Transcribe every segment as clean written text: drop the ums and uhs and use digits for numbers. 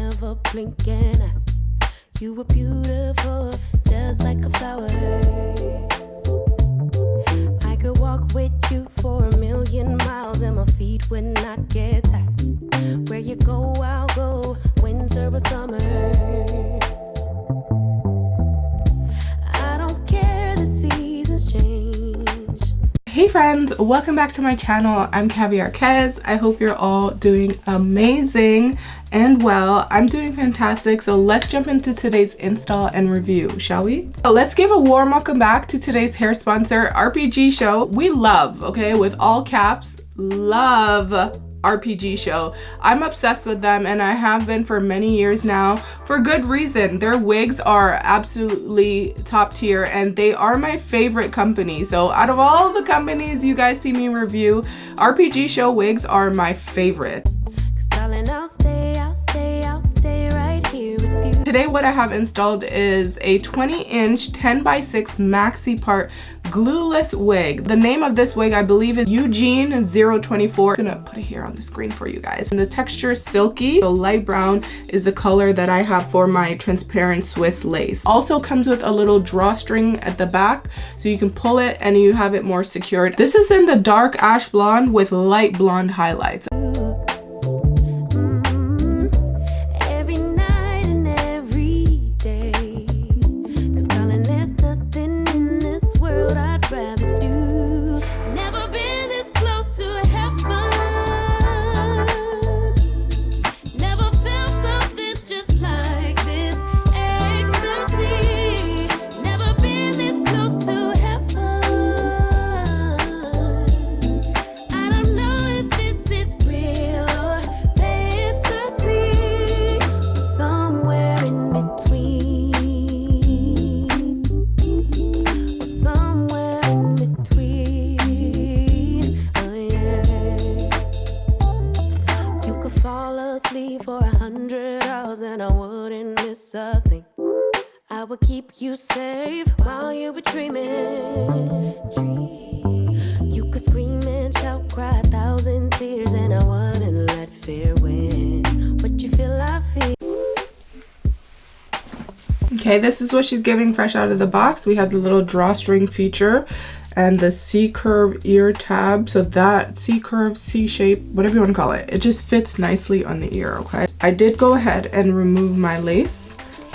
never blinking. You were beautiful, just like a flower. I could walk with you for 1,000,000 miles and my feet would not get tired. Where you go, I'll go, winter or summer. I don't care, the seasons change. Hey friends, welcome back to my channel. I'm Caviar Kez. I hope you're all doing amazing and well. I'm doing fantastic, so let's jump into today's install and review, shall we? So let's give a warm welcome back to today's hair sponsor, RPGSHOW. We love, okay, with all caps, love RPGSHOW. I'm obsessed with them and I have been for many years now, for good reason. Their wigs are absolutely top tier and they are my favorite company. So out of all the companies you guys see me review, RPGSHOW wigs are my favorite. Today what I have installed is a 20-inch 10x6 maxi part glueless wig. The name of this wig I believe is Eugene 024. I'm gonna put it here on the screen for you guys. And the texture is silky. So light brown is the color that I have for my transparent Swiss lace. Also comes with a little drawstring at the back so you can pull it and you have it more secured. This is in the dark ash blonde with light blonde highlights. For 100 hours and I wouldn't miss a thing. I would keep you safe while you were dreaming. You could scream and shout, cry 1,000 tears, and I wouldn't let fear win. What you feel, I feel. Okay, this is what she's giving fresh out of the box. We have the little drawstring feature and the C-curve ear tab. So that C-curve, C-shape, whatever you want to call it, it just fits nicely on the ear, okay? I did go ahead and remove my lace.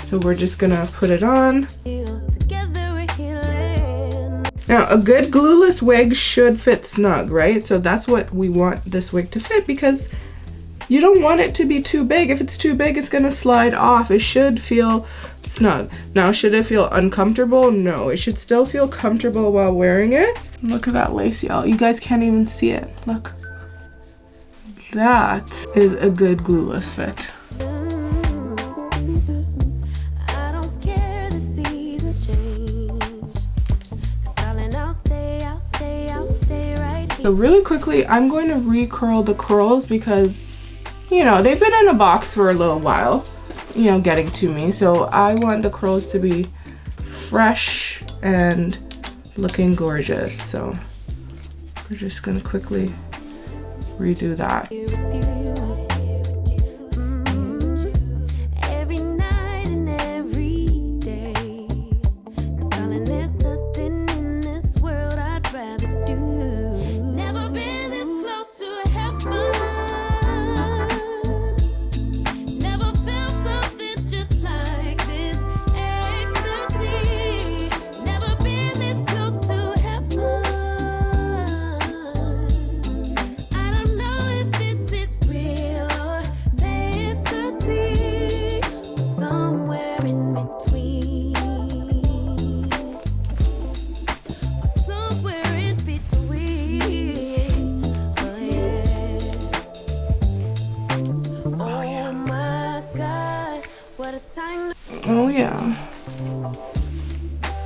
So we're just gonna put it on. Now, a good glueless wig should fit snug, right? So that's what we want this wig to fit, because you don't want it to be too big. If it's too big, it's gonna slide off. It should feel snug. Now, should it feel uncomfortable? No, it should still feel comfortable while wearing it. Look at that lace, y'all. You guys can't even see it. Look. That is a good glueless fit. So really quickly, I'm going to recurl the curls because, you know, they've been in a box for a little while, you know, getting to me. So I want the curls to be fresh and looking gorgeous. So we're just gonna quickly redo that. Oh yeah.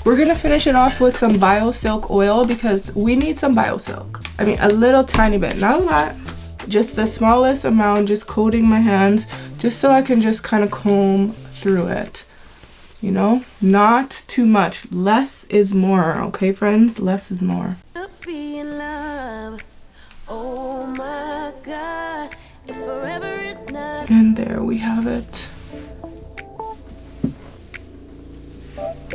We're gonna finish it off with some BioSilk oil because we need some BioSilk. I mean, a little tiny bit, not a lot. Just the smallest amount, just coating my hands, just so I can just kind of comb through it. You know, not too much. Less is more, okay friends? Less is more. Be in love. Oh my God, if forever is not. And there we have it.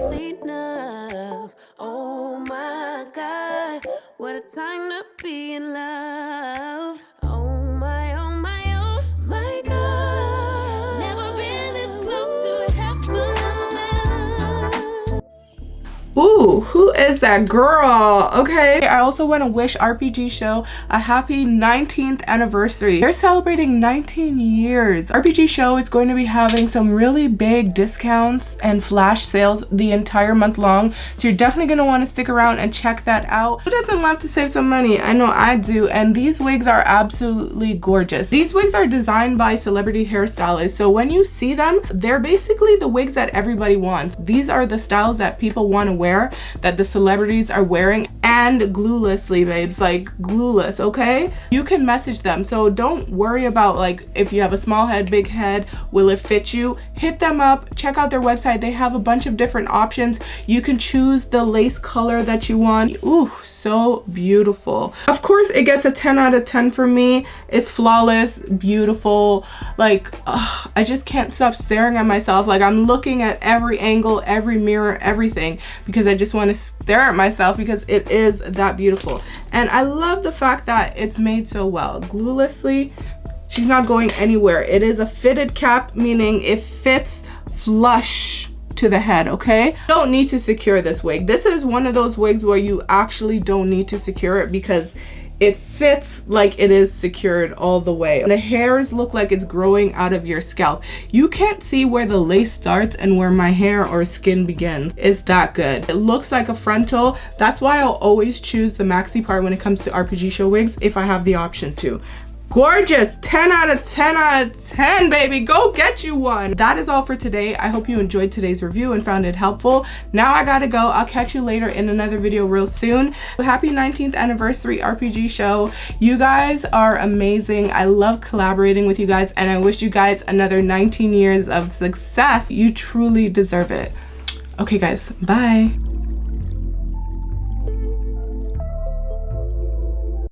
enough. Oh my God, what a time to be in love. Oh my, oh my, oh my God, never been this close to heaven. Ooh, who is that girl? Okay, I also want to wish RPG Show a happy 19th anniversary. They're celebrating 19 years. RPG Show is going to be having some really big discounts and flash sales the entire month long, so you're definitely going to want to stick around and check that out. Who doesn't love to save some money? I know I do, and these wigs are absolutely gorgeous. These wigs are designed by celebrity hairstylists, so when you see them, they're basically the wigs that everybody wants. These are the styles that people want to wear, that the celebrities are wearing, and gluelessly, babes, like glueless. Okay, you can message them, so don't worry about like if you have a small head, big head, will it fit you? Hit them up, check out their website. They have a bunch of different options. You can choose the lace color that you want. Ooh, so beautiful. Of course it gets a 10 out of 10 for me. It's flawless, beautiful. Like I just can't stop staring at myself. Like I'm looking at every angle, every mirror, everything, because I just want to stare at myself because it is that beautiful. And I love the fact that it's made so well. Gluelessly, she's not going anywhere. It is a fitted cap, meaning it fits flush to the head. Okay, don't need to secure this wig. This is one of those wigs where you actually don't need to secure it because it fits like it is secured all the way. The hairs look like it's growing out of your scalp. You can't see where the lace starts and where my hair or skin begins. It's that good. It looks like a frontal. That's why I'll always choose the maxi part when it comes to RPG Show wigs if I have the option to. Gorgeous, 10 out of 10 out of 10, baby. Go get you one. That is all for today. I hope you enjoyed today's review and found it helpful. Now I gotta go. I'll catch you later in another video real soon. Happy 19th anniversary RPG Show. You guys are amazing. I love collaborating with you guys, and I wish you guys another 19 years of success. You truly deserve it. Okay guys, bye.